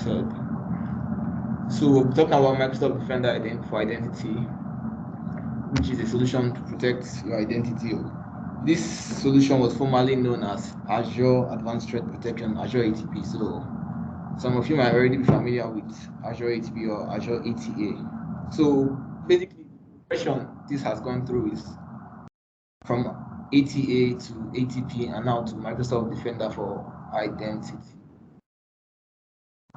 method. So we're talking about Microsoft Defender for Identity, which is a solution to protect your identity. This solution was formerly known as Azure Advanced Threat Protection, Azure ATP. So some of you might already be familiar with Azure ATP or Azure ATA. So basically, the version this has gone through is from ATA to ATP and now to Microsoft Defender for Identity.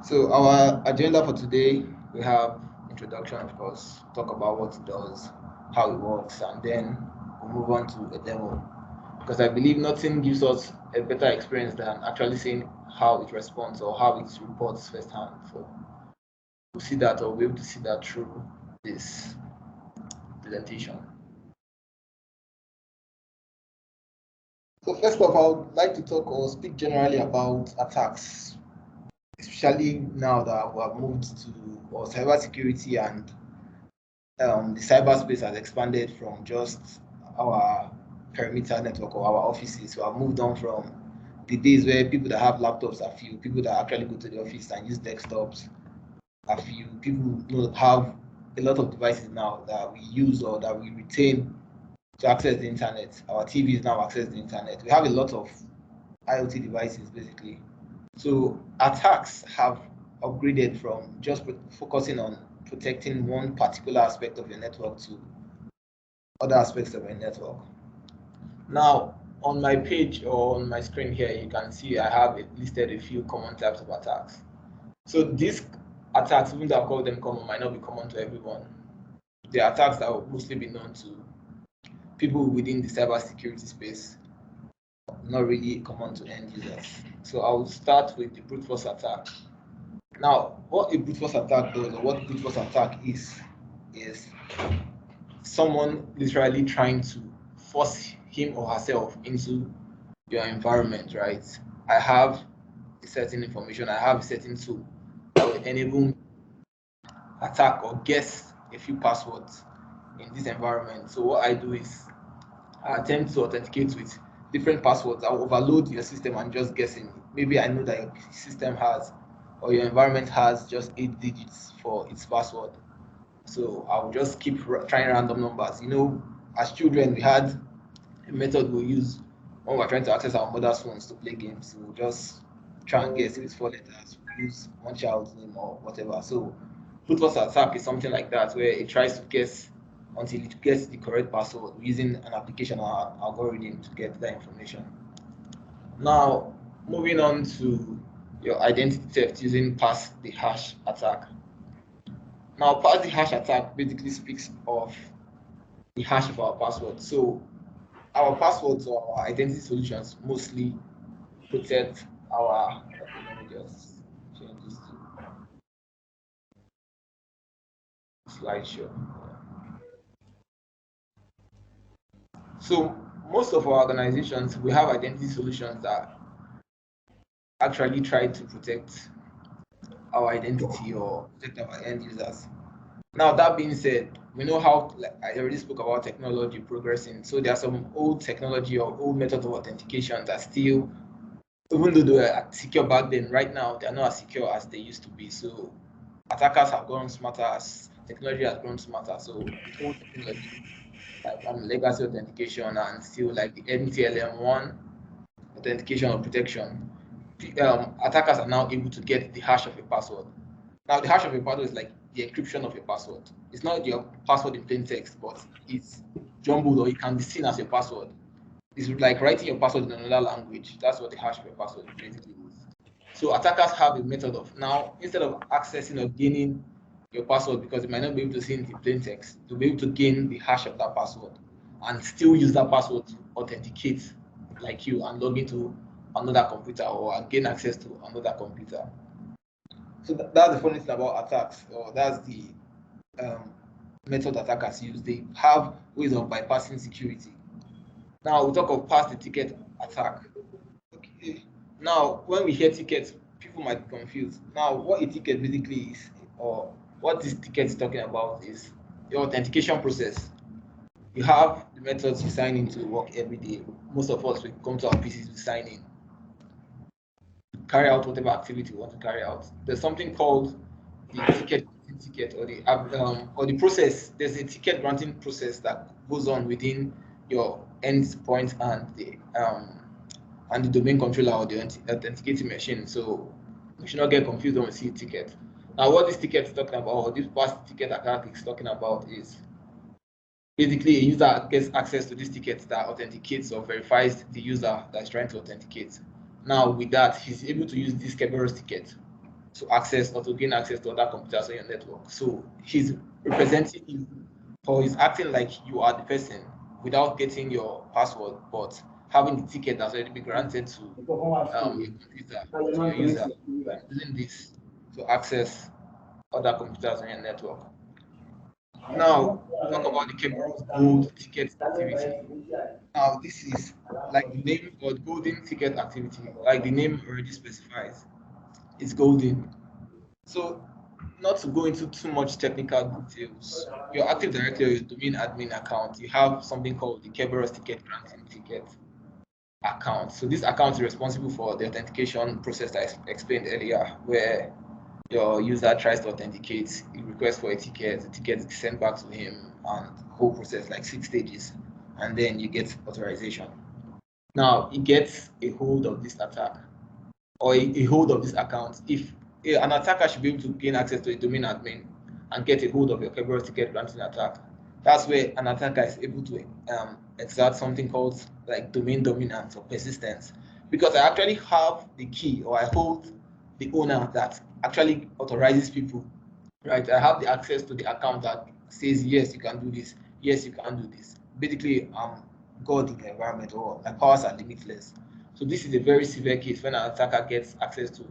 So our agenda for today, we have introduction, of course, talk about what it does, how it works, and then we'll move on to a demo. Because I believe nothing gives us a better experience than actually seeing how it responds or how it reports firsthand. So we'll see that, or we'll be able to see that through this presentation. So first of all, I'd like to talk or speak generally about attacks, especially now that we have moved to cybersecurity and the cyberspace has expanded from just our perimeter network or our offices. So I've moved on from the days where people that have laptops are few, people that actually go to the office and use desktops are few, people have a lot of devices now that we use or that we retain to access the internet. Our TVs now access the internet. We have a lot of IoT devices basically. So attacks have upgraded from just focusing on protecting one particular aspect of your network to other aspects of your network. Now, on my page or on my screen here, you can see I have listed a few common types of attacks. So these attacks, even though I call them common, might not be common to everyone. They are attacks that will mostly be known to people within the cybersecurity space, not really common to end users. So I will start with the brute force attack. Now, what a brute force attack does, or what brute force attack is someone literally trying to force him or herself into your environment, right? I have a certain information, I have a certain tool that will enable me to attack or guess a few passwords in this environment. So what I do is I attempt to authenticate with different passwords. I'll overload your system and just guessing. Maybe I know that your system has or your environment has just 8 digits for its password. So I'll just keep trying random numbers. You know, as children, we had a method we use when we're trying to access our mother's phones to play games. We'll just try and guess if it's 4 letters. We use one child's name or whatever. So brute force attack is something like that, where it tries to guess until it gets the correct password using an application or algorithm to get that information. Now, moving on to your identity theft using pass the hash attack. Now, pass the hash attack basically speaks of the hash of our password. So our passwords or our identity solutions mostly protect our, let me just change this to slideshow. So most of our organizations, we have identity solutions that actually try to protect our identity or protect our end users. Now, that being said, we know how, like I already spoke about technology progressing. So there are some old technology or old methods of authentication that still, even though they were secure back then, right now, they're not as secure as they used to be. So attackers have grown smarter as technology has grown smarter. So with old technology, like legacy authentication and still like the MTLM1 authentication or protection, attackers are now able to get the hash of a password. Now, the hash of a password is like the encryption of a password. It's not your password in plain text, but it's jumbled or it can be seen as your password. It's like writing your password in another language. That's what the hash of a password basically is. So attackers have a method of now, instead of accessing or gaining your password because they might not be able to see it in plain text, to be able to gain the hash of that password and still use that password to authenticate like you and log into another computer or gain access to another computer. So that's the funny thing about attacks, or that's the method attackers use. They have ways of bypassing security. Now we talk of pass the ticket attack. Okay. Now, when we hear tickets, people might be confused. Now, what a ticket basically is, or what this ticket is talking about, is your authentication process. You have the methods you sign in to work every day. Most of us, we come to our PCs to sign in. carry out whatever activity you want to carry out. There's something called the ticket or the process. There's a ticket granting process that goes on within your endpoint and the domain controller or the authenticating machine. So we should not get confused when we see ticket. Now, what this ticket is talking about, or this past ticket attack is talking about, is basically a user gets access to this ticket that authenticates or verifies the user that's trying to authenticate. Now, with that, he's able to use this Kerberos ticket to access or to gain access to other computers on your network. So he's representing you, or he's acting like you are the person without getting your password, but having the ticket that's already been granted to your computer, to your user, using this to access other computers on your network. Now, talk about the Kerberos gold ticket activity. Now, this is like the name or golden ticket activity, like the name already specifies. It's golden. So, not to go into too much technical details, your Active Directory or your domain admin account, you have something called the Kerberos ticket granting ticket account. So this account is responsible for the authentication process that I explained earlier, where your user tries to authenticate, he requests for a ticket, the ticket is sent back to him, and the whole process, like 6 stages, and then you get authorization. Now, he gets a hold of this attack or a hold of this account. If an attacker should be able to gain access to a domain admin and get a hold of your Kerberos ticket granting attack, that's where an attacker is able to exert something called like domain dominance or persistence, because I actually have the key, or I hold the owner that actually authorizes people, right? I have the access to the account that says, yes, you can do this, yes, you can do this. Basically, God in the environment, or my powers are limitless. So this is a very severe case when an attacker gets access to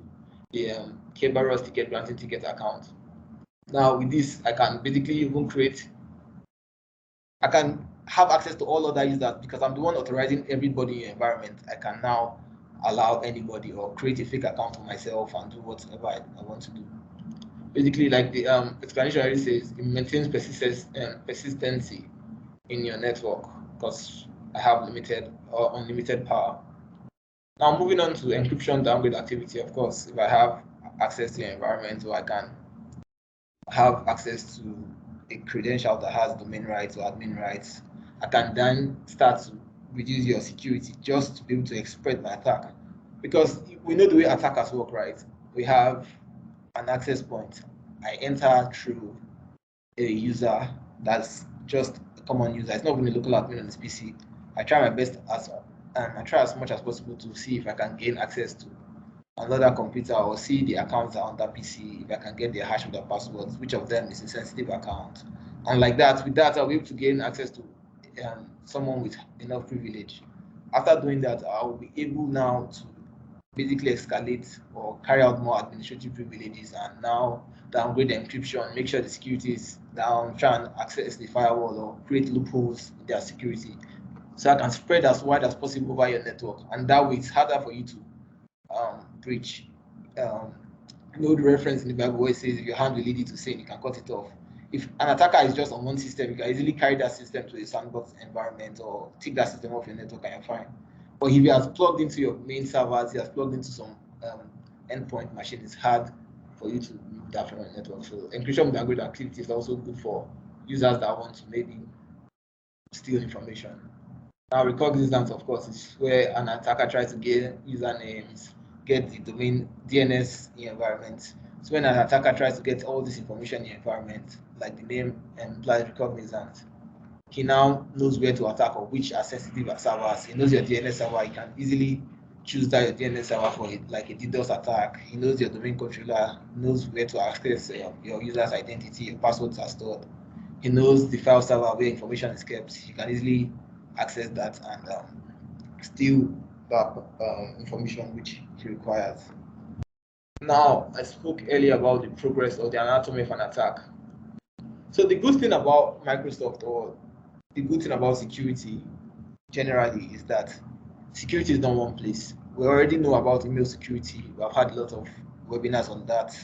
the Kerberos ticket granting ticket account. Now, with this, I can basically even I can have access to all other users because I'm the one authorizing everybody in your environment. I can now allow anybody or create a fake account for myself and do whatever I want to do. Basically, like the explanation already says, it maintains persistency in your network because I have limited or unlimited power. Now, moving on to encryption downgrade activity, of course, if I have access to your environment, or I can have access to a credential that has domain rights or admin rights, I can then start to reduce your security just to be able to exploit my attack. Because we know the way attackers work, right? We have an access point. I enter through a user that's just a common user. It's not even a local admin on this PC. I try my best I try as much as possible to see if I can gain access to another computer or see the accounts that are on that PC, if I can get their hash of their passwords, which of them is a sensitive account. And like that, with that, I'll be able to gain access to someone with enough privilege. After doing that, I'll be able now to basically escalate or carry out more administrative privileges and now downgrade the encryption, make sure the security is down, try and access the firewall or create loopholes in their security. So I can spread as wide as possible over your network. And that way it's harder for you to breach. An old reference in the Bible where it says if your hand will lead you to sin, you can cut it off. If an attacker is just on one system, you can easily carry that system to a sandbox environment or take that system off your network and you're fine. But if he has plugged into your main servers, he has plugged into some endpoint machine, it's hard for you to remove that from your network. So encryption with downgrade activity is also good for users that want to maybe steal information. Now, recognizance, of course, is where an attacker tries to get usernames, get the domain DNS in your environment. So when an attacker tries to get all this information in your environment, like the name implies recognizance, he now knows where to attack or which are sensitive servers. He knows your DNS server. He can easily choose that your DNS server for it, like a DDoS attack. He knows your domain controller, knows where to access your user's identity, your passwords are stored. He knows the file server where information is kept. He can easily access that and steal that information which he requires. Now, I spoke earlier about the progress or the anatomy of an attack. So the good thing about Microsoft, or the good thing about security generally, is that security is not one place. We already know about email security. We have had a lot of webinars on that.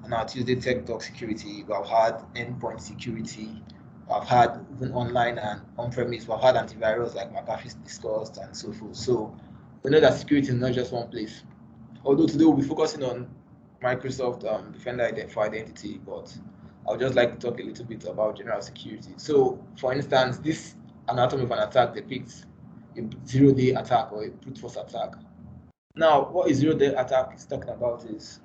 On our Tuesday Tech Talk security, we have had endpoint security. We've had even online and on-premise. We've had antivirus like McAfee's discussed and so forth. So we know that security is not just one place. Although today we'll be focusing on Microsoft Defender for Identity, but I would just like to talk a little bit about general security. So, for instance, this anatomy of an attack depicts a zero-day attack or a brute force attack. Now, what a zero-day attack is talking about is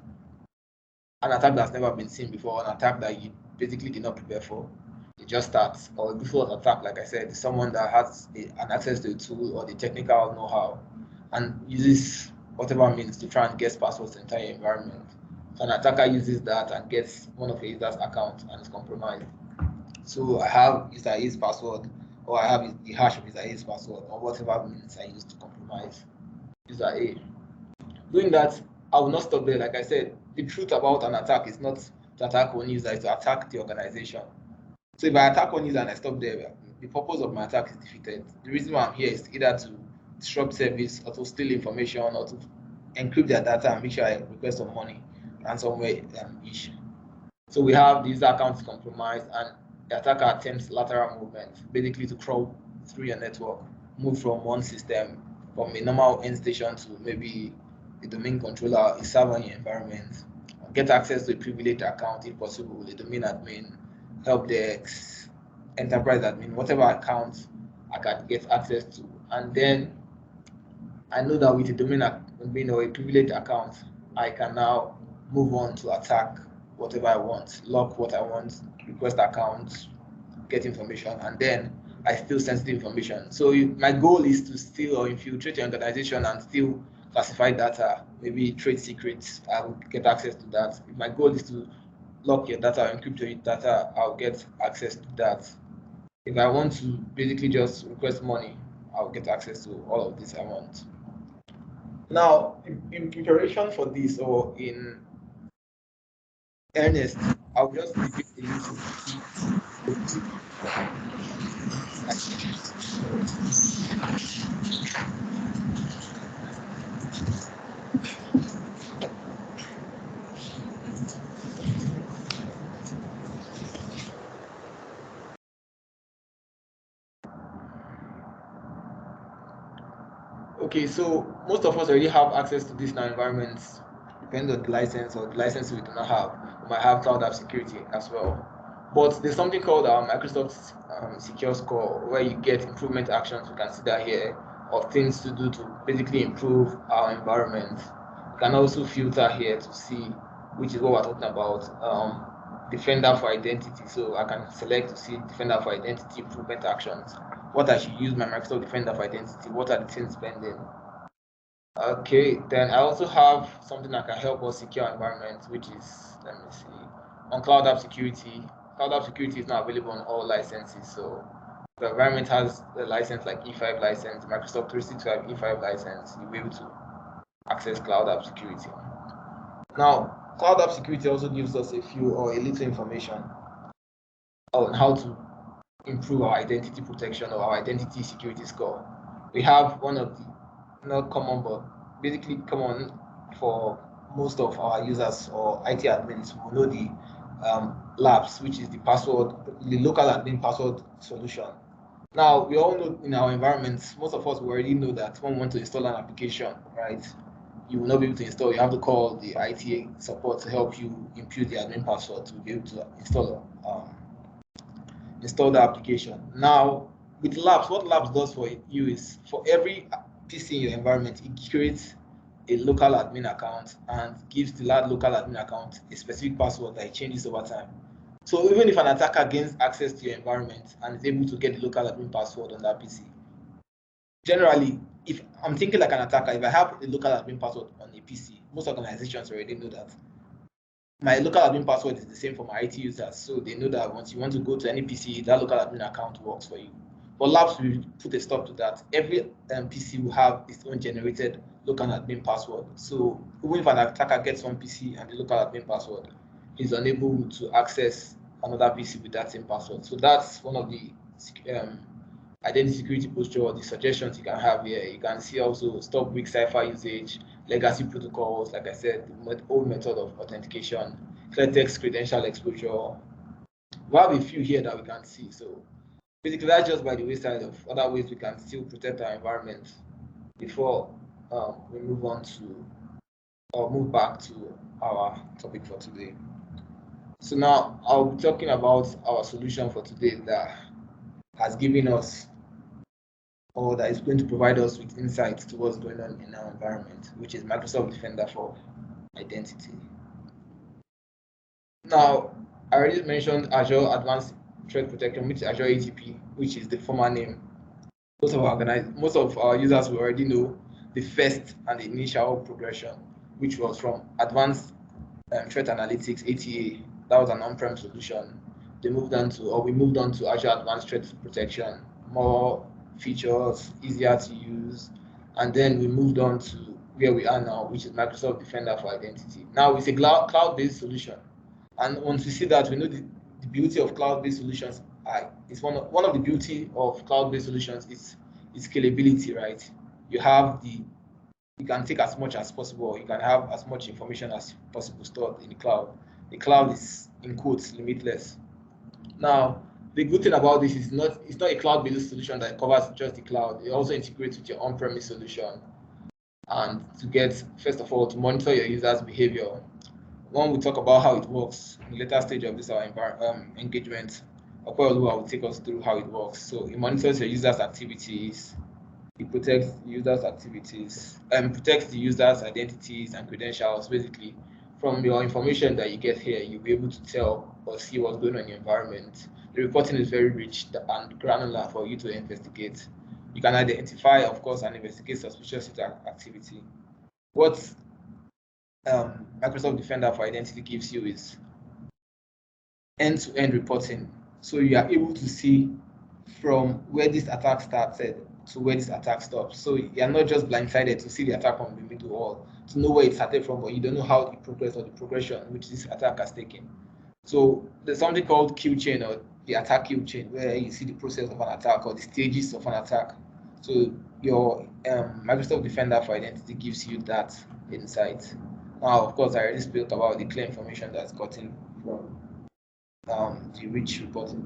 an attack that's never been seen before, an attack that you basically did not prepare for. It just starts. Or a brute force attack, like I said, is someone that has an access to a tool or the technical know-how and uses whatever means to try and guess passwords to the entire environment. So an attacker uses that and gets one of a user's account and is compromised. So I have user A's password, or I have the hash of user A's password, or whatever means I use to compromise user A. Doing that, I will not stop there. Like I said, the truth about an attack is not to attack one user, it's to attack the organization. So if I attack one user and I stop there, the purpose of my attack is defeated. The reason why I'm here is either to disrupt service or to steal information or to encrypt their data and make sure I request some money, ransomware issue. So we have the user accounts compromised and the attacker attempts lateral movement, basically to crawl through your network, move from one system, from a normal end station to maybe a domain controller, a server in your environment, get access to a privileged account if possible, a domain admin, help desk, enterprise admin, whatever account I can get access to. And then I know that with a domain admin or a privileged account, I can now move on to attack whatever I want, lock what I want, request accounts, get information, and then I steal sensitive information. So my goal is to steal or infiltrate your organization and steal classified data, maybe trade secrets. I will get access to that. If my goal is to lock your data or encrypt your data, I'll get access to that. If I want to basically just request money, I'll get access to all of this I want. Now, in preparation for this or in earnest, I'll just repeat a little. Okay, so most of us already have access to these now environments, depending on the license or the license we do not have. We might have cloud app security as well. But there's something called Microsoft Secure Score, where you get improvement actions we consider here, or things to do to basically improve our environment. You can also filter here to see, which is what we're talking about, Defender for Identity. So I can select to see Defender for Identity improvement actions. What I should use my Microsoft Defender for Identity, what are the things pending. Okay, then I also have something that can help us secure environments, which is, let me see, on Cloud App Security. Cloud App Security is now available on all licenses. So the environment has a license like E5 license, Microsoft 365 E5 license, you'll be able to access Cloud App Security. Now, Cloud App Security also gives us a few or a little information on how to improve our identity protection or our identity security score. We have one of the, not common, but basically common for most of our users or IT admins who know the labs, which is the password, the local admin password solution. Now, we all know in our environments, most of us already know that when we want to install an application, right, you will not be able to install. You have to call the IT support to help you input the admin password to be able to install the application. Now, with Labs, what Labs does for you is for every PC in your environment, it creates a local admin account and gives the local admin account a specific password that it changes over time. So even if an attacker gains access to your environment and is able to get the local admin password on that PC, generally, if I'm thinking like an attacker, if I have a local admin password on a PC, most organizations already know that my local admin password is the same for my IT users, so they know that once you want to go to any PC, that local admin account works for you. But Labs will put a stop to that. Every PC will have its own generated local admin password. So even if an attacker gets one PC and the local admin password, he's unable to access another PC with that same password. So that's one of the identity security posture or the suggestions you can have here. You can see also stop weak cipher usage, legacy protocols, like I said, the old method of authentication, clear text credential exposure. We have a few here that we can see. So basically, that's just by the wayside of other ways we can still protect our environment before we move on to or move back to our topic for today. So now I'll be talking about our solution for today that has given us, or that is going to provide us with insights to what's going on in our environment, which is Microsoft Defender for Identity. Now, I already mentioned Azure Advanced Threat Protection, which is Azure ATP, which is the former name. Most of our users will already know the first and the initial progression, which was from Advanced Threat Analytics ATA. That was an on-prem solution. We moved on to Azure Advanced Threat Protection, more features, easier to use, and then we moved on to where we are now, which is Microsoft Defender for Identity. Now it's a cloud-based solution, and once we see that, we know the beauty of cloud-based solutions. It's one of the beauty of cloud-based solutions is scalability, right? You can take as much as possible. You can have as much information as possible stored in the cloud. The cloud is, in quotes, limitless. Now, the good thing about this is it's not a cloud-based solution that covers just the cloud. It also integrates with your on-premise solution. And to get, first of all, to monitor your users' behavior. When we talk about how it works in the later stage of this our engagement, Okwelu will take us through how it works. So it monitors your users' activities. It protects the users' activities and protects the users' identities and credentials. Basically, from your information that you get here, you'll be able to tell or see what's going on in your environment. The reporting is very rich and granular for you to investigate. You can identify, of course, and investigate suspicious activity. What Microsoft Defender for Identity gives you is end-to-end reporting. So you are able to see from where this attack started to where this attack stops. So you're not just blindsided to see the attack from the middle or to know where it started from, but you don't know how it progressed or the progression which this attack has taken. So there's something called kill chain, or the attack kill chain, where you see the process of an attack or the stages of an attack. So your Microsoft Defender for Identity gives you that insight. Now, of course, I already spoke about the clear information that's gotten from the rich reporting.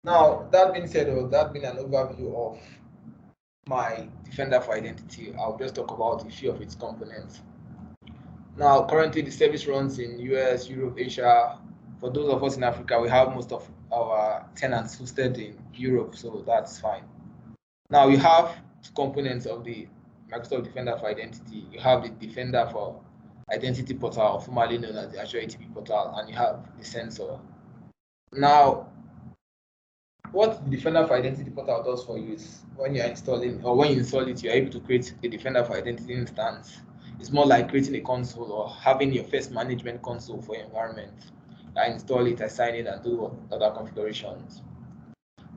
Now, that being said, or that being an overview of my Defender for Identity, I'll just talk about a few of its components. Now, currently the service runs in US, Europe, Asia. For those of us in Africa, we have most of our tenants hosted in Europe, so that's fine. Now, you have two components of the Microsoft Defender for Identity. You have the Defender for Identity portal, formerly known as the Azure ATP portal, and you have the sensor. Now, what the Defender for Identity portal does for you is when you're installing, or when you install it, you're able to create a Defender for Identity instance. It's more like creating a console or having your first management console for your environment. I install it, I sign it, and do other configurations.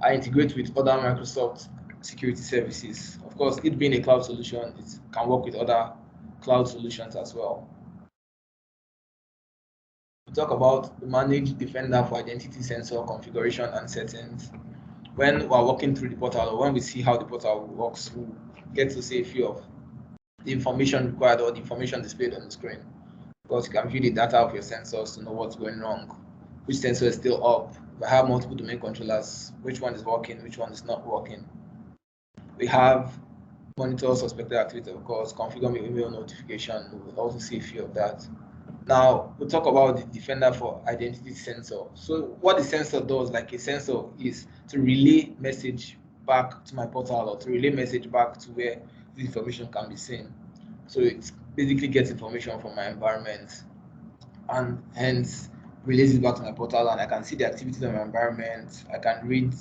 I integrate with other Microsoft security services. Of course, it being a cloud solution, it can work with other cloud solutions as well. We talk about the managed Defender for Identity sensor configuration and settings. When we're walking through the portal, or when we see how the portal works, we get to see a few of the information required or the information displayed on the screen. Because you can view the data of your sensors to know what's going wrong, which sensor is still up. We have multiple domain controllers, which one is working, which one is not working. We have monitor suspected activity, of course, configure email notification. We'll also see a few of that. Now, we'll talk about the Defender for Identity sensor. So what the sensor does, like a sensor, is to relay message back to my portal or to relay message back to where this information can be seen. So it basically gets information from my environment and hence relays it back to my portal, and I can see the activities of my environment. I can read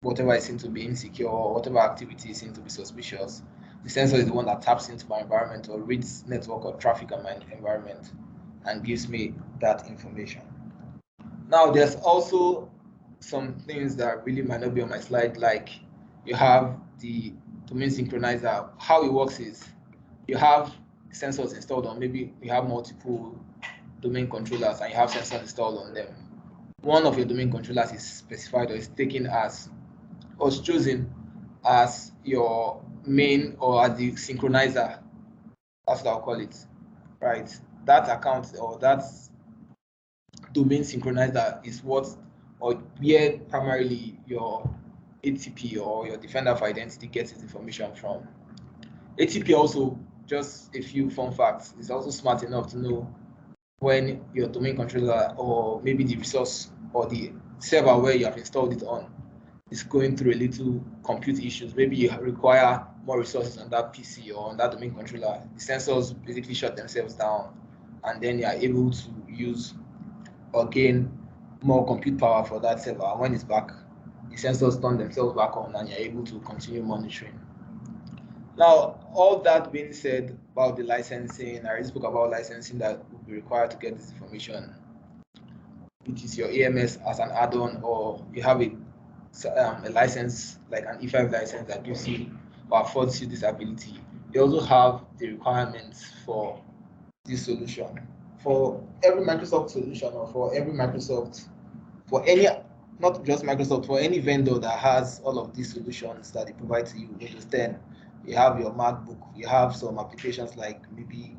whatever I seem to be insecure or whatever activity seems to be suspicious. The sensor is the one that taps into my environment or reads network or traffic on my environment and gives me that information. Now, there's also some things that really might not be on my slide, like you have the domain synchronizer. How it works is you have sensors installed on, maybe you have multiple domain controllers and you have sensors installed on them. One of your domain controllers is specified or is taken as, or is chosen as your main or as the synchronizer. That's what I'll call it, right? That account or that domain synchronizer is what, or where primarily your ATP or your Defender for Identity gets its information from. ATP also, just a few fun facts, is also smart enough to know when your domain controller or maybe the resource or the server where you have installed it on is going through a little compute issues. Maybe you require more resources on that PC or on that domain controller. The sensors basically shut themselves down, and then you are able to use or gain more compute power for that server. And when it's back, the sensors turn themselves back on, and you're able to continue monitoring. Now, all that being said about the licensing, I already spoke about licensing that will be required to get this information, which is your AMS as an add-on, or you have a license like an E5 license that gives you or affords you this ability. You also have the requirements for this solution. For every Microsoft solution, or for every Microsoft, for any, not just Microsoft, for any vendor that has all of these solutions that they provide to you, Windows 10, you have your MacBook, you have some applications like maybe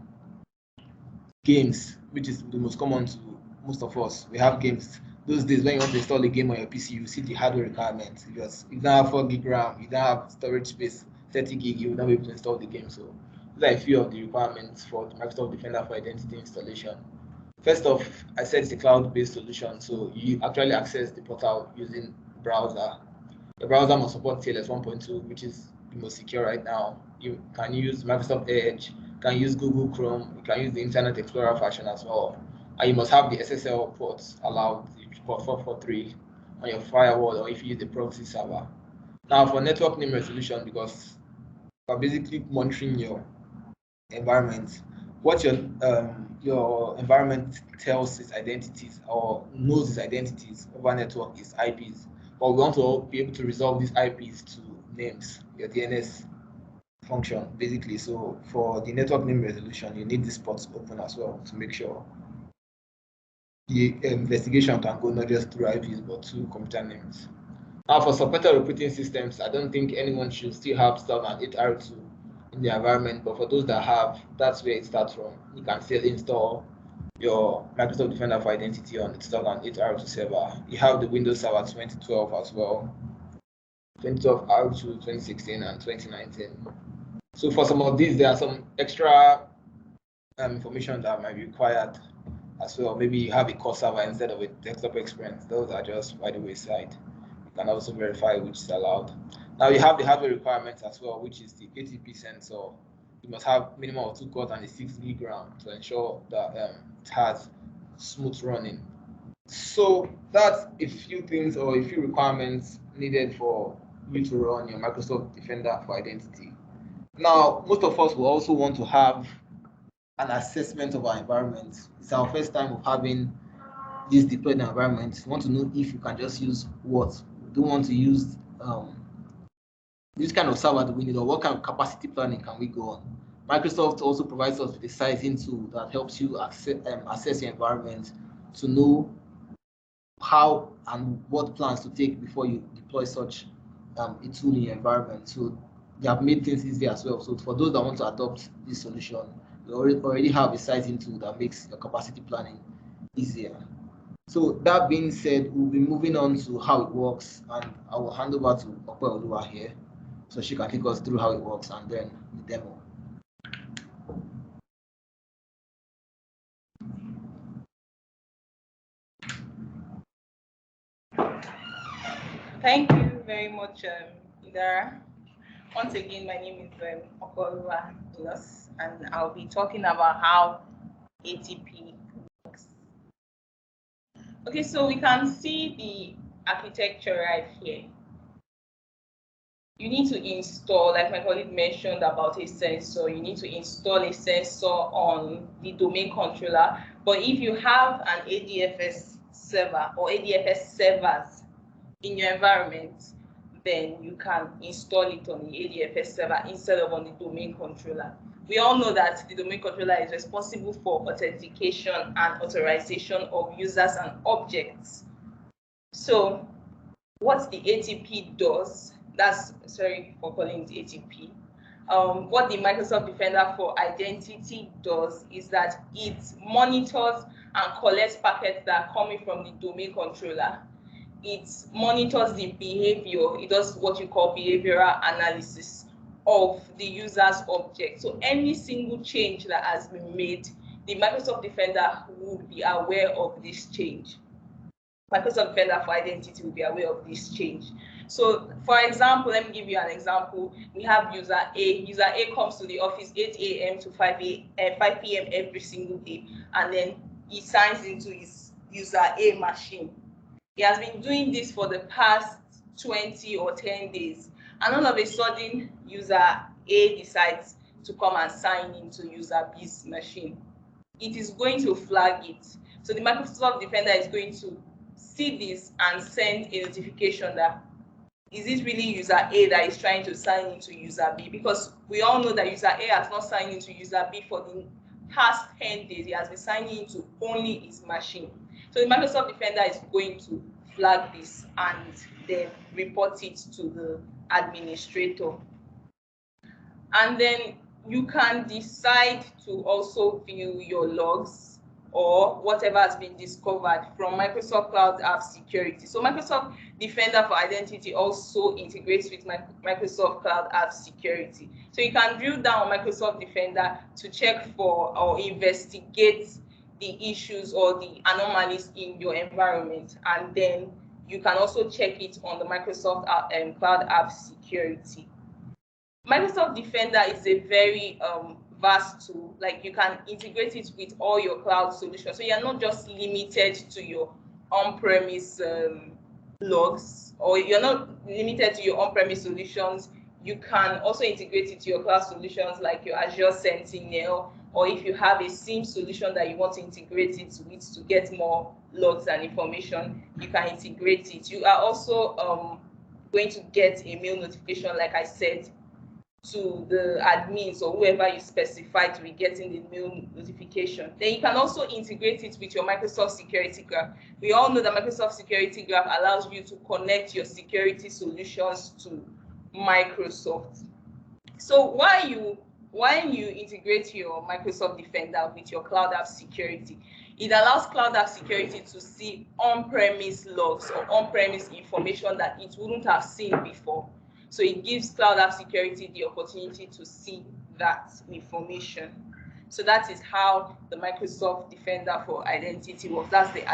games, which is the most common to most of us. We have games. Those days when you want to install a game on your PC, you see the hardware requirements. Because if you don't have 4 gig RAM, you don't have storage space, 30 gig, you will not be able to install the game. So these are a few of the requirements for the Microsoft Defender for Identity installation. First off, I said it's a cloud-based solution, so you actually access the portal using browser. The browser must support TLS 1.2, which is the most secure right now. You can use Microsoft Edge, you can use Google Chrome, you can use the Internet Explorer version as well. And you must have the SSL ports allowed, port 443 on your firewall, or if you use the proxy server. Now for network name resolution, because we're basically monitoring your environment, what your environment tells its identities or knows its identities over network is IPs. But we want to be able to resolve these IPs to names, your DNS function, basically. So for the network name resolution, you need these ports open as well to make sure the investigation can go not just through IPs but through computer names. Now for supported operating systems, I don't think anyone should still have stuff and 8R2 in the environment, but for those that have, that's where it starts from. You can still install your Microsoft Defender for Identity on the stock and 8R2 server. You have the Windows Server 2012 as well, 2012 R2, 2016, and 2019. So for some of these, there are some extra information that might be required as well. Maybe you have a core server instead of a desktop experience. Those are just by the wayside. You can also verify which is allowed. Now you have the hardware requirements as well, which is the ATP sensor. You must have minimum of 2 cores and a 6 gig RAM to ensure that it has smooth running. So that's a few things or a few requirements needed for you to run your Microsoft Defender for Identity. Now, most of us will also want to have an assessment of our environment. It's our first time of having this deployed environment. We want to know if you can just use what. We don't want to use this kind of server do we need, or what kind of capacity planning can we go on. Microsoft also provides us with a sizing tool that helps you assess your environment to know how and what plans to take before you deploy such a tool in your environment. So they have made things easy as well. So for those that want to adopt this solution, you already have a sizing tool that makes your capacity planning easier. So that being said, we'll be moving on to how it works, and I will hand over to Ope Oluwa here, so she can take us through how it works and then the demo. Thank you very much, Idara. Once again, my name is Ope Oluwa, and I'll be talking about how ATP works. Okay, so we can see the architecture right here. You need to install, like my colleague mentioned about a sensor, you need to install a sensor on the domain controller. But if you have an ADFS server or ADFS servers in your environment, then you can install it on the ADFS server instead of on the domain controller. We all know that the domain controller is responsible for authentication and authorization of users and objects. So what the ATP does, sorry for calling it ATP. What the Microsoft Defender for Identity does is that it monitors and collects packets that are coming from the domain controller. It monitors the behavior. It does what you call behavioral analysis of the user's object. So any single change that has been made, the Microsoft Defender would be aware of this change. Microsoft Defender for Identity will be aware of this change. So for example, let me give you an example. We have user A. User A comes to the office 8 a.m. to 5 p.m. every single day, and then he signs into his user A machine. He has been doing this for the past 20 or 10 days, and all of a sudden user A decides to come and sign into user B's machine. It is going to flag it. So the Microsoft Defender is going to see this and send a notification that, is it really user A that is trying to sign into user B? Because we all know that user A has not signed into user B for the past 10 days. He has been signing into only his machine. So the Microsoft Defender is going to flag this and then report it to the administrator. And then you can decide to also view your logs or whatever has been discovered from Microsoft Cloud App Security. So Microsoft Defender for Identity also integrates with Microsoft Cloud App Security. So you can drill down on Microsoft Defender to check for or investigate the issues or the anomalies in your environment, and then you can also check it on the Microsoft Cloud App Security. Microsoft Defender is a very vast tool. Like, you can integrate it with all your cloud solutions. So you're not just limited to your on-premise logs, or you're not limited to your on-premise solutions. You can also integrate it to your cloud solutions like your Azure Sentinel, or if you have a SIEM solution that you want to integrate it with to get more logs and information, you can integrate it. You are also going to get a mail notification, like I said, to the admins or whoever you specify to be getting the mail notification. Then you can also integrate it with your Microsoft Security Graph. We all know that Microsoft Security Graph allows you to connect your security solutions to Microsoft. So when you integrate your Microsoft Defender with your Cloud App Security, it allows Cloud App Security to see on-premise logs or on-premise information that it wouldn't have seen before. So it gives Cloud App Security the opportunity to see that information. So that is how the Microsoft Defender for Identity works. That's the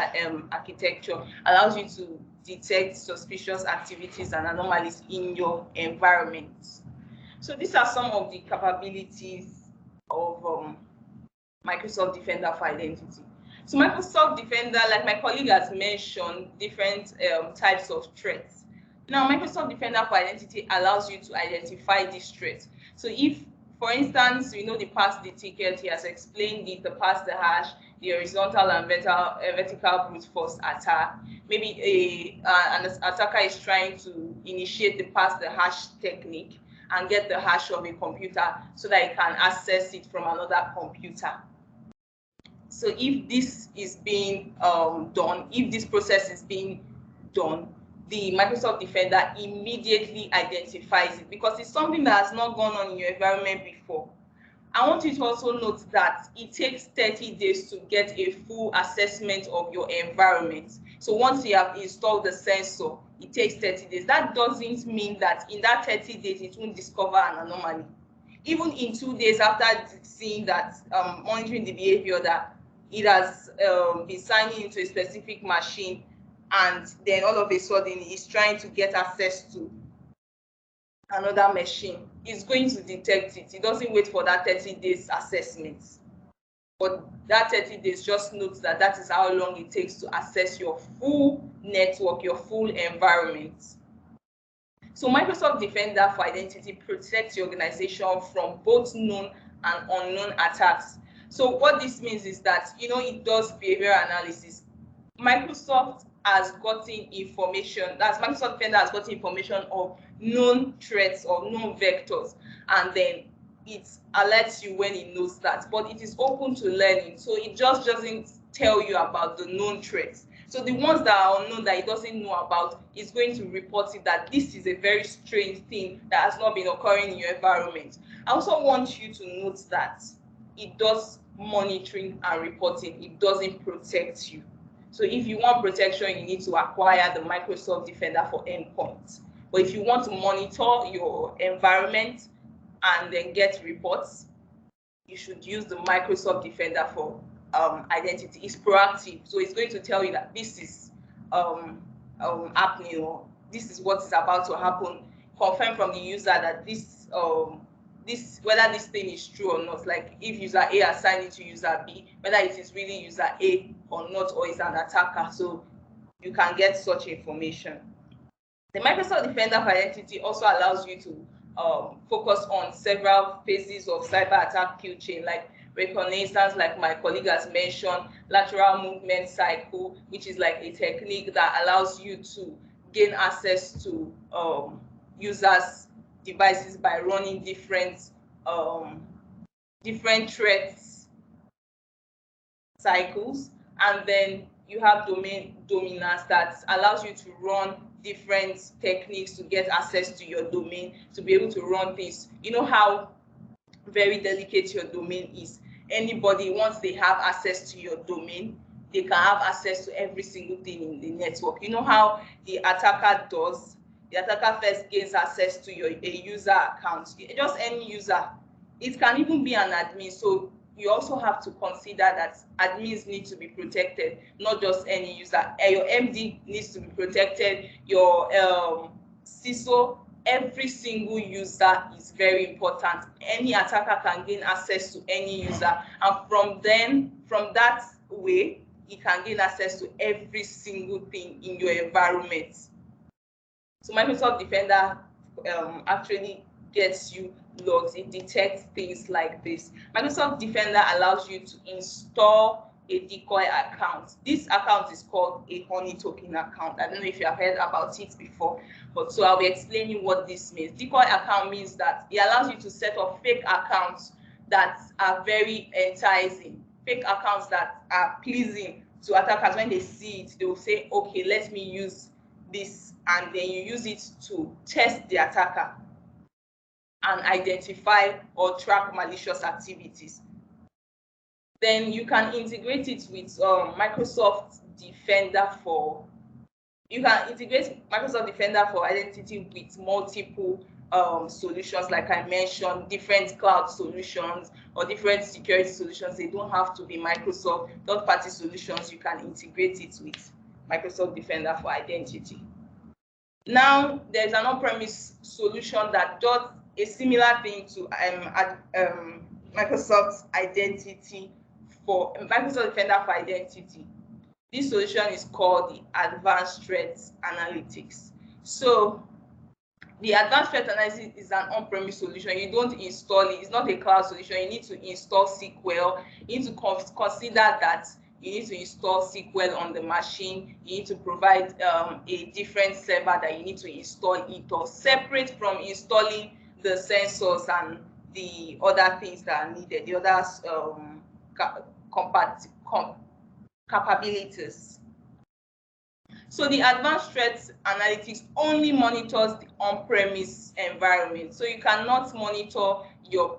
architecture. Allows you to detect suspicious activities and anomalies in your environment. So these are some of the capabilities of Microsoft Defender for Identity. So Microsoft Defender, like my colleague has mentioned, different types of threats. Now, Microsoft Defender for Identity allows you to identify these threats. So if, for instance, you know the pass the ticket, he has explained it, the pass the hash, the horizontal and vertical brute force attack. Maybe an attacker is trying to initiate the pass the hash technique and get the hash of a computer so that he can access it from another computer. So if this is being done, if this process is being done, the Microsoft Defender immediately identifies it because it's something that has not gone on in your environment before. I want you to also note that it takes 30 days to get a full assessment of your environment. So once you have installed the sensor, it takes 30 days. That doesn't mean that in that 30 days, it won't discover an anomaly. Even in 2 days after seeing that, monitoring the behavior that it has been signing into a specific machine, and then all of a sudden it's trying to get access to another machine, it's going to detect it. It doesn't wait for that 30 days assessment. But that 30 days just notes that that is how long it takes to access your full network, your full environment. So Microsoft Defender for Identity protects your organization from both known and unknown attacks. So what this means is that, you know, it does behavioral analysis. Microsoft has gotten information, that's Microsoft Defender has gotten information of known threats or known vectors, and then it alerts you when it knows that, but it is open to learning. So it just doesn't tell you about the known threats. So the ones that are unknown that it doesn't know about is going to report it that this is a very strange thing that has not been occurring in your environment. I also want you to note that it does monitoring and reporting. It doesn't protect you. So if you want protection, you need to acquire the Microsoft Defender for Endpoints. But if you want to monitor your environment, and then get reports, you should use the Microsoft Defender for identity. It's proactive, so it's going to tell you that this is happening, or this is what is about to happen. Confirm from the user that this whether this thing is true or not. Like if user A assigned it to user B, whether it is really user A or not, or is an attacker. So you can get such information. The Microsoft Defender for Identity also allows you to focus on several phases of cyber attack kill chain, like reconnaissance, like my colleague has mentioned, lateral movement cycle, which is like a technique that allows you to gain access to users' devices by running different threats cycles. And then you have domain dominance that allows you to run different techniques to get access to your domain, to be able to run things. You know how very delicate your domain is. Anybody, once they have access to your domain, they can have access to every single thing in the network. You know how the attacker does? The attacker first gains access to a user account, just any user. It can even be an admin. So you also have to consider that admins need to be protected, not just any user. Your MD needs to be protected, your CISO, every single user is very important. Any attacker can gain access to any user, and from that way, he can gain access to every single thing in your environment. So Microsoft Defender actually gets you logs. It detects things like this. Microsoft Defender allows you to install a decoy account. This account is called a honey token account. I don't know if you have heard about it before, but so I'll be explaining what this means. Decoy account means that it allows you to set up fake accounts that are very enticing, fake accounts that are pleasing to attackers. When they see it, they will say, okay, let me use this, and then you use it to test the attacker and identify or track malicious activities. Then you can integrate it with Microsoft Defender for. You can integrate Microsoft Defender for Identity with multiple solutions, like I mentioned, different cloud solutions or different security solutions. They don't have to be Microsoft third-party solutions. You can integrate it with Microsoft Defender for Identity. Now, there's an on-premise solution that does a similar thing to Microsoft Identity for Microsoft Defender for Identity. This solution is called the Advanced Threat Analytics. So the Advanced Threat Analytics is an on-premise solution. You don't install it. It's not a cloud solution. You need to install SQL. You need to consider that you need to install SQL on the machine. You need to provide a different server that you need to install it, or separate from installing the sensors and the other things that are needed, the other capabilities. So the Advanced Threat Analytics only monitors the on-premise environment. So you cannot monitor your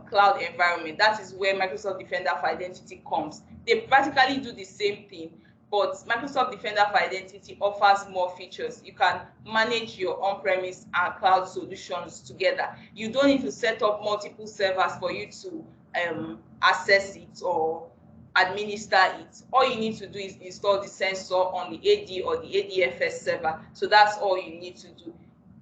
cloud environment. That is where Microsoft Defender for Identity comes. They practically do the same thing, but Microsoft Defender for Identity offers more features. You can manage your on-premise and cloud solutions together. You don't need to set up multiple servers for you to access it or administer it. All you need to do is install the sensor on the AD or the ADFS server. So that's all you need to do.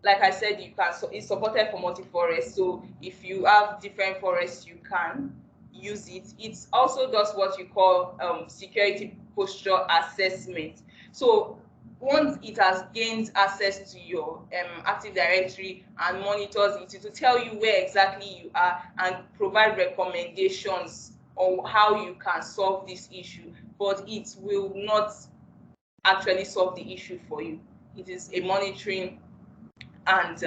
Like I said, you can. So it's supported for multi-forest. So if you have different forests, you can use it. It also does what you call security posture assessment. So once it has gained access to your Active Directory and monitors it, it will tell you where exactly you are and provide recommendations on how you can solve this issue, but it will not actually solve the issue for you. It is a monitoring and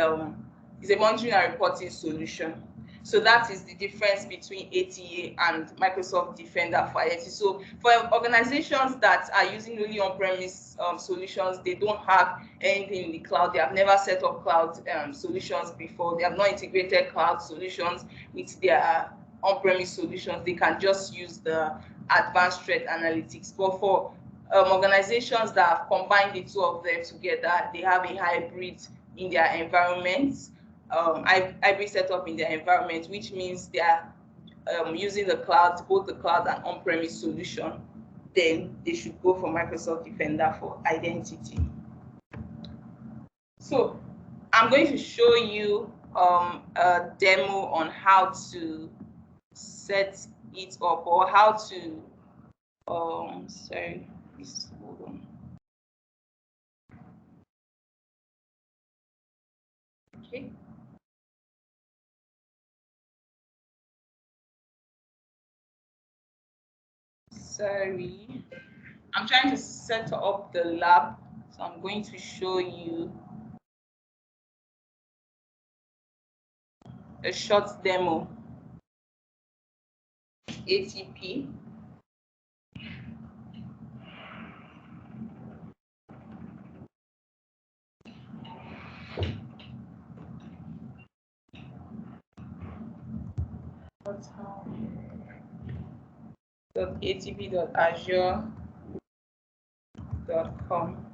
reporting solution. So that is the difference between ATA and Microsoft Defender for Identity. So for organizations that are using really on-premise solutions, they don't have anything in the cloud. They have never set up cloud solutions before. They have not integrated cloud solutions with their on-premise solutions. They can just use the Advanced Threat Analytics. But for organizations that have combined the two of them together, they have a hybrid in their environments. hybrid setup in their environment, which means they are using the cloud, both the cloud and on-premise solution, then they should go for Microsoft Defender for identity. So I'm going to show you a demo on how to set it up, or how to sorry, please hold on. Okay. Sorry, I'm trying to set up the lab, so I'm going to show you a short demo. ATP. .atp.azure.com.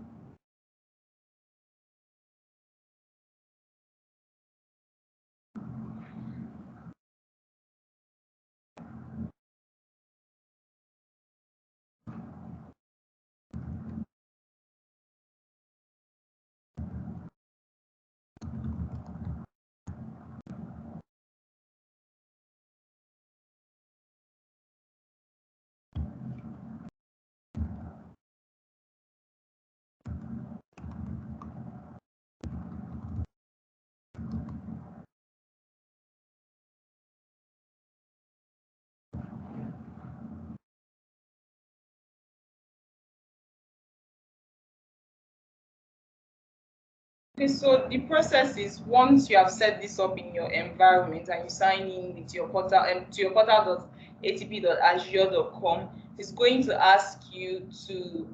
Okay, so the process is, once you have set this up in your environment and you sign in with your portal to your portal.atp.azure.com, it's going to ask you to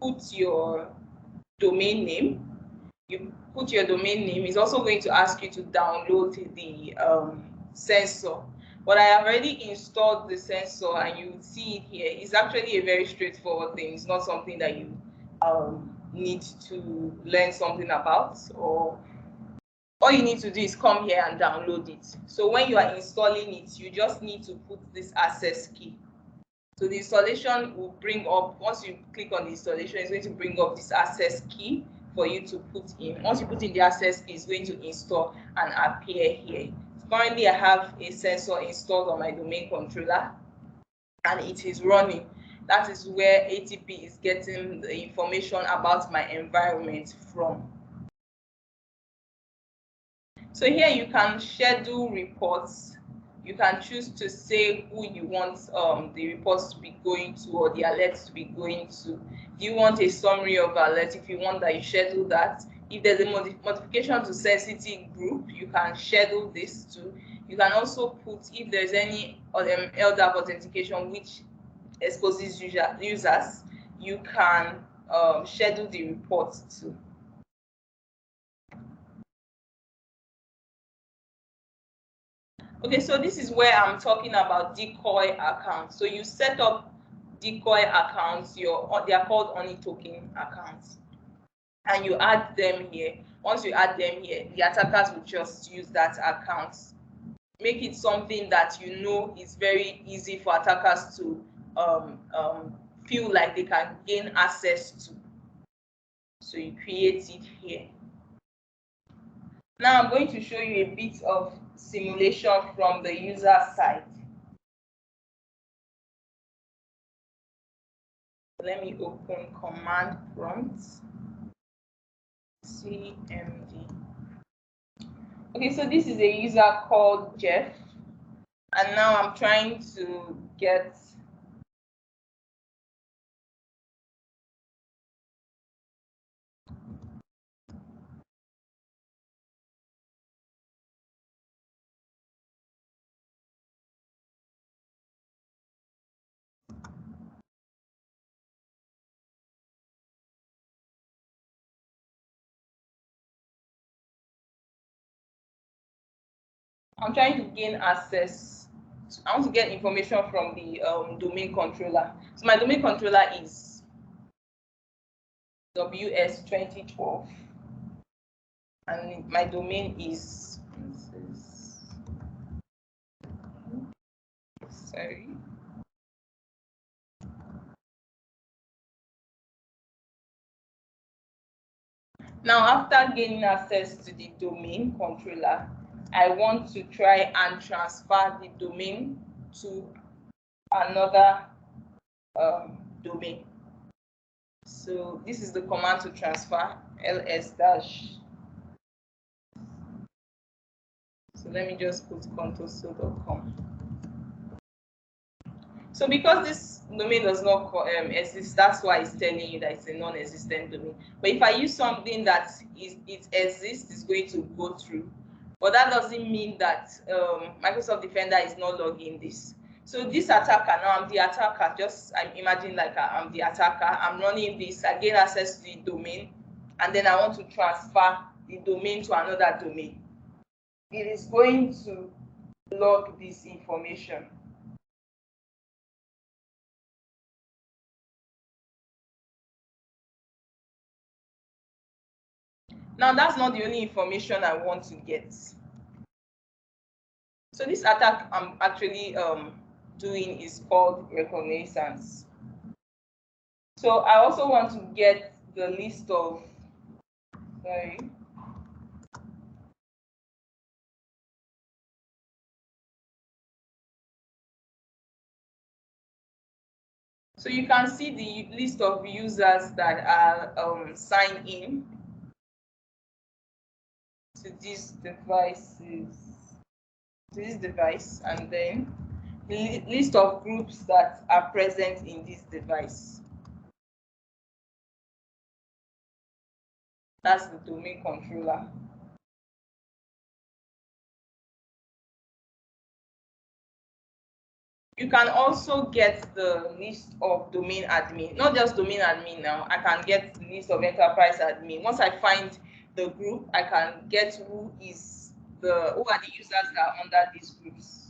put your domain name. You put your domain name. It's also going to ask you to download the sensor. But I have already installed the sensor, and you see it here. It's actually a very straightforward thing. It's not something that you need to learn something about, or all you need to do is come here and download it. So when you are installing it, you just need to put this access key. So the installation will bring up, once you click on the installation, it's going to bring up this access key for you to put in. Once you put in the access key, it's going to install and appear here. Currently, I have a sensor installed on my domain controller, and it is running. That is where ATP is getting the information about my environment from. So here you can schedule reports. You can choose to say who you want the reports to be going to, or the alerts to be going to. Do you want a summary of alerts? If you want that, you schedule that. If there's a modification to sensitive group, you can schedule this too. You can also put, if there's any LDAP authentication which exposes users, you can schedule the report too. Okay, so this is where I'm talking about decoy accounts. So you set up decoy accounts, they are called honey token accounts, and you add them here. Once you add them here, the attackers will just use that account. Make it something that you know is very easy for attackers to feel like they can gain access to. So you create it here. Now I'm going to show you a bit of simulation from the user side. Let me open command prompt, cmd. Okay, so this is a user called Jeff, and now I'm trying to get gain access. I want to get information from the domain controller. So my domain controller is WS2012. and my domain is, sorry. Now, after gaining access to the domain controller, I want to try and transfer the domain to another domain. So this is the command to transfer, ls dash. So let me just put contoso.com. So because this domain does not exist, that's why it's telling you that it's a non-existent domain. But if I use something that it exists, it's going to go through. But that doesn't mean that Microsoft Defender is not logging this. So this attacker, now I'm the attacker, I'm imagining like I'm the attacker, I'm running this, I gain access to the domain, and then I want to transfer the domain to another domain. It is going to log this information. Now, that's not the only information I want to get. So this attack I'm actually doing is called reconnaissance. So I also want to get the list of, sorry. So you can see the list of users that are signed in to these devices, to this device, and then the list of groups that are present in this device. That's the domain controller. You can also get the list of domain admin, not just domain admin now. I can get the list of enterprise admin. Once I find the group, I can get who are the users that are under these groups.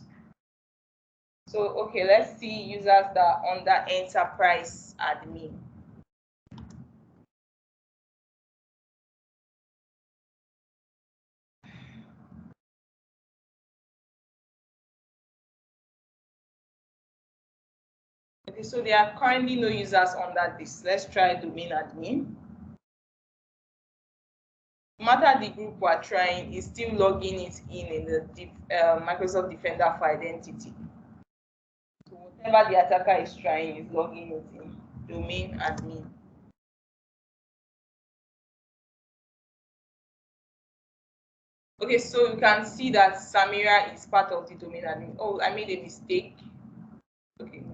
So, okay, let's see users that are under enterprise admin. Okay, so there are currently no users under this. Let's try domain admin. No matter the group we're trying, is still logging it in the Microsoft Defender for identity. So whatever the attacker is trying is logging it in domain admin. Okay, so you can see that Samira is part of the domain admin. Oh, I made a mistake. Okay.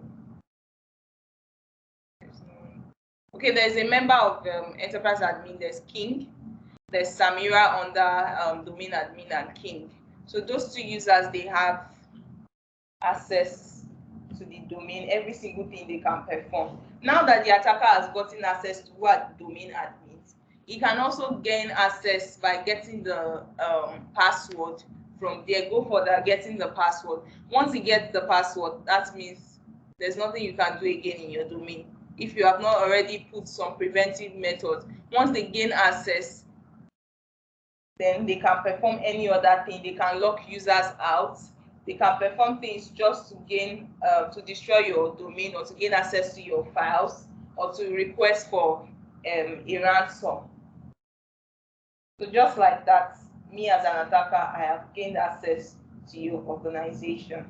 Okay, there's a member of enterprise admin. There's King. There's Samira under domain admin and King. So those two users, they have access to the domain, every single thing they can perform. Now that the attacker has gotten access to what domain admins, he can also gain access by getting the password from there. Go for that, getting the password. Once he gets the password, that means there's nothing you can do again in your domain. If you have not already put some preventive methods, once they gain access, then they can perform any other thing. They can lock users out. They can perform things just to gain, to destroy your domain or to gain access to your files or to request for a ransom. So just like that, me as an attacker, I have gained access to your organization.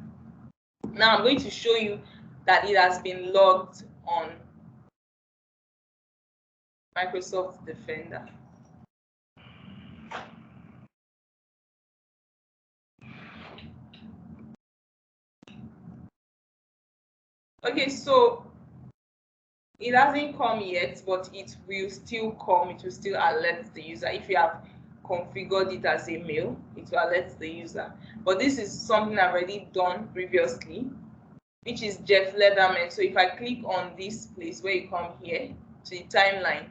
Now I'm going to show you that it has been logged on Microsoft Defender. Okay, so it hasn't come yet, but it will still come. It will still alert the user. If you have configured it as a mail, it will alert the user. But this is something I've already done previously, which is Jeff Lederman. So if I click on this place where you come here to the timeline,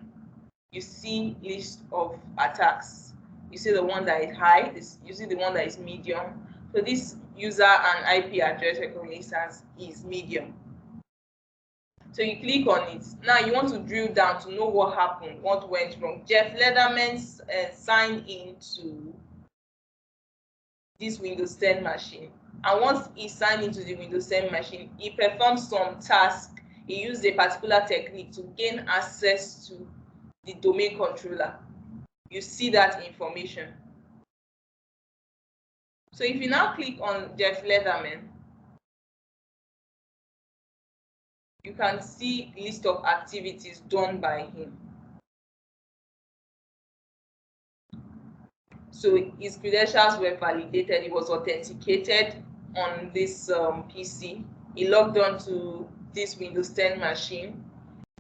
you see list of attacks. You see the one that is high, you see the one that is medium. So this user and IP address reconnaissance is medium. So you click on it. Now you want to drill down to know what happened, what went wrong. Jeff Lederman signed into this Windows 10 machine. And once he signed into the Windows 10 machine, he performed some task. He used a particular technique to gain access to the domain controller. You see that information. So if you now click on Jeff Lederman, you can see a list of activities done by him. So his credentials were validated. He was authenticated on this PC. He logged on to this Windows 10 machine.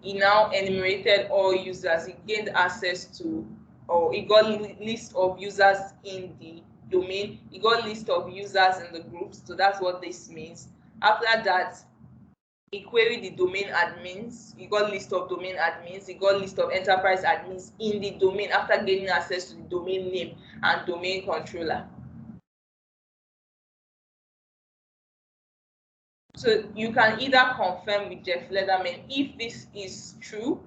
He now enumerated all users. He gained access to, or he got a list of users in the domain. He got a list of users in the groups. So that's what this means. After that, he queried the domain admins. He got a list of domain admins. He got a list of enterprise admins in the domain after gaining access to the domain name and domain controller. So you can either confirm with Jeff Lederman if this is true,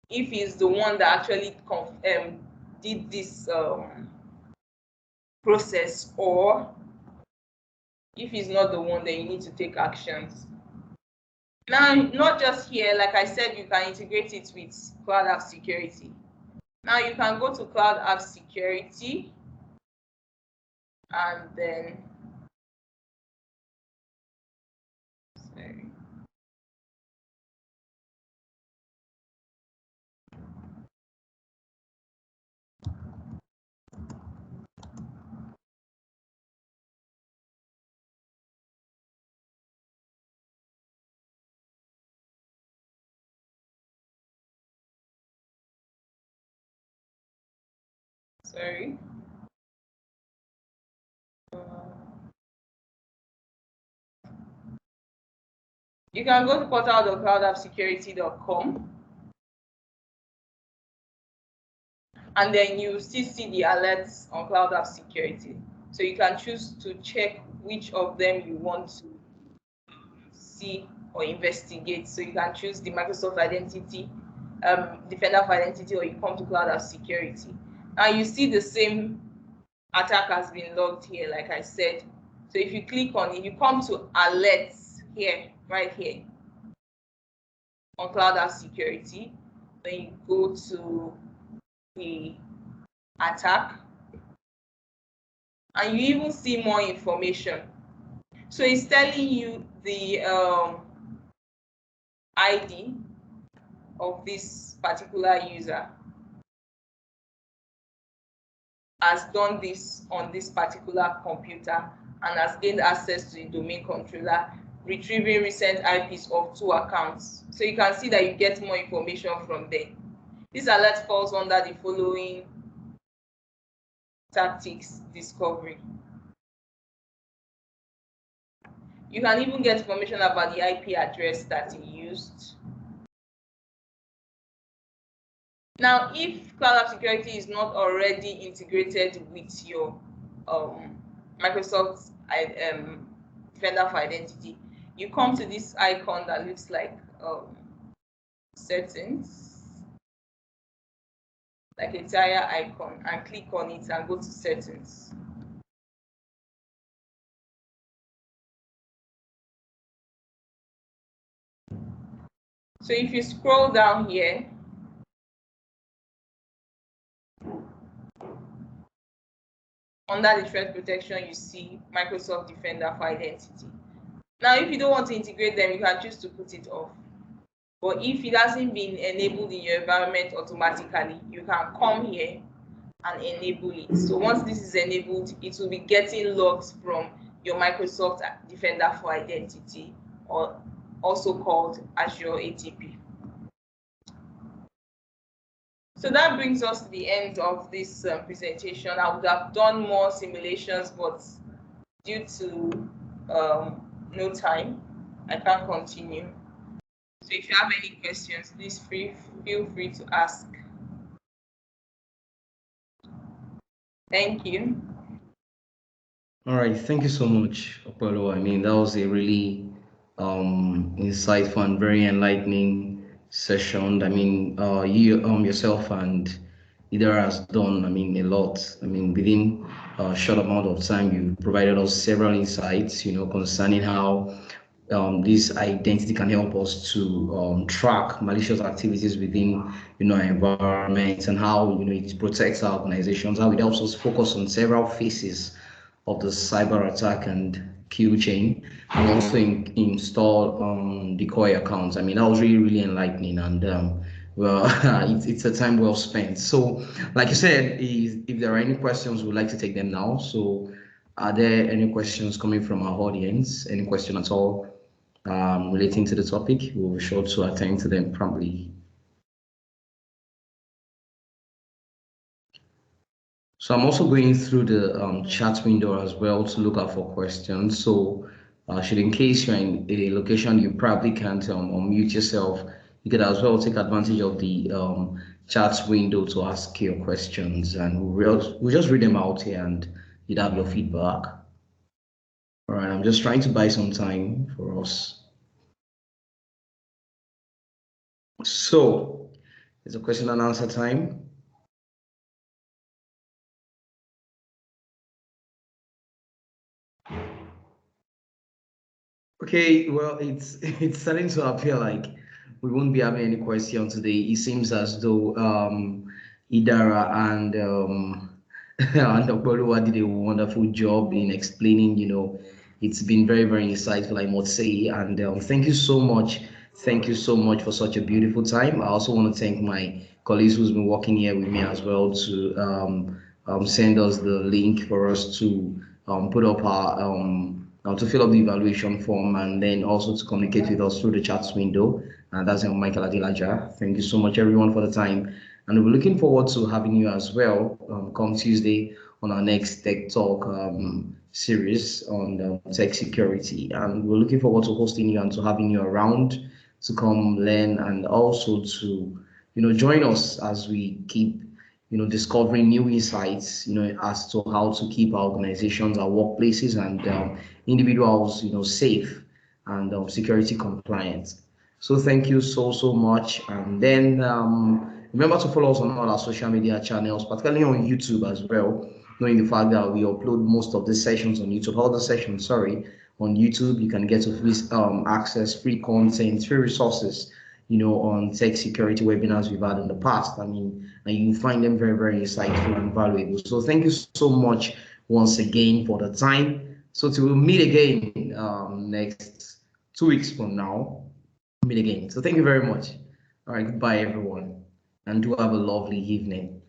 if he's the one that actually did this process, or if he's not the one, then you need to take actions. Now, not just here, like I said, you can integrate it with Cloud App Security. Now you can go to Cloud App Security and then, sorry. Sorry. You can go to portal.cloudappsecurity.com and then you still see the alerts on Cloud App Security. So you can choose to check which of them you want to see or investigate. So you can choose the Microsoft Identity, Defender for Identity, or you come to Cloud App Security. Now you see the same attack has been logged here, like I said. So if you click on it, you come to alerts here, right here on Cloud App Security. Then you go to the attack and you even see more information. So it's telling you the ID of this particular user has done this on this particular computer and has gained access to the domain controller, retrieving recent IPs of 2 accounts. So you can see that you get more information from there. This alert falls under the following tactics discovery. You can even get information about the IP address that he used. Now, if Cloud App Security is not already integrated with your Microsoft Defender for Identity, you come to this icon that looks like settings, like a tire icon, and click on it and go to settings. So if you scroll down here, under the threat protection, you see Microsoft Defender for Identity. Now, if you don't want to integrate them, you can choose to put it off. But if it hasn't been enabled in your environment automatically, you can come here and enable it. So once this is enabled, it will be getting logs from your Microsoft Defender for Identity, or also called Azure ATP. So that brings us to the end of this presentation. I would have done more simulations, but due to no time, I can't continue. So if you have any questions, please feel free to ask. Thank you. All right, thank you so much, Apollo. I mean, that was a really insightful and very enlightening session. I mean, you yourself and Ida has done, I mean, a lot. I mean, within a short amount of time, you provided us several insights, concerning how this identity can help us to track malicious activities within, our environment, and how, it protects our organizations, how it helps us focus on several phases of the cyber attack and kill chain, and also install decoy accounts. I mean, that was really, really enlightening, and well, it's a time well spent. So, like you said, if there are any questions, we'd like to take them now. So, are there any questions coming from our audience? Any question at all relating to the topic? We'll be sure to attend to them promptly. So I'm also going through the chat window as well to look out for questions. So should in case you're in a location you probably can't unmute yourself, you could as well take advantage of the chat window to ask your questions, and we'll just read them out here and you'd have your feedback. All right, I'm just trying to buy some time for us. So it's a question and answer time. Okay, well, it's it's starting to appear like we won't be having any question today. It seems as though Idara and and Okpoluwa did a wonderful job in explaining. It's been very, very insightful, I must say. And thank you so much. Thank you so much for such a beautiful time. I also want to thank my colleagues who's been working here with me as well to send us the link for us to put up our to fill up the evaluation form, and then also to communicate with us through the chats window. And that's Michael Adilaja. Thank you so much, everyone, for the time. And we're looking forward to having you as well come Tuesday on our next Tech Talk series on tech security. And we're looking forward to hosting you and to having you around to come learn, and also to, join us as we keep discovering new insights, as to how to keep our organizations, our workplaces, and individuals, safe and security compliant. So thank you so much. And then remember to follow us on all our social media channels, particularly on YouTube as well, knowing the fact that we upload most of the sessions on YouTube, all the sessions, sorry, on YouTube. You can get to free access, free content, free resources, on tech security webinars we've had in the past. I mean, and you find them very, very insightful and valuable. So thank you so much once again for the time. So to meet again next 2 weeks from now, meet again. So thank you very much. All right, goodbye everyone, and do have a lovely evening.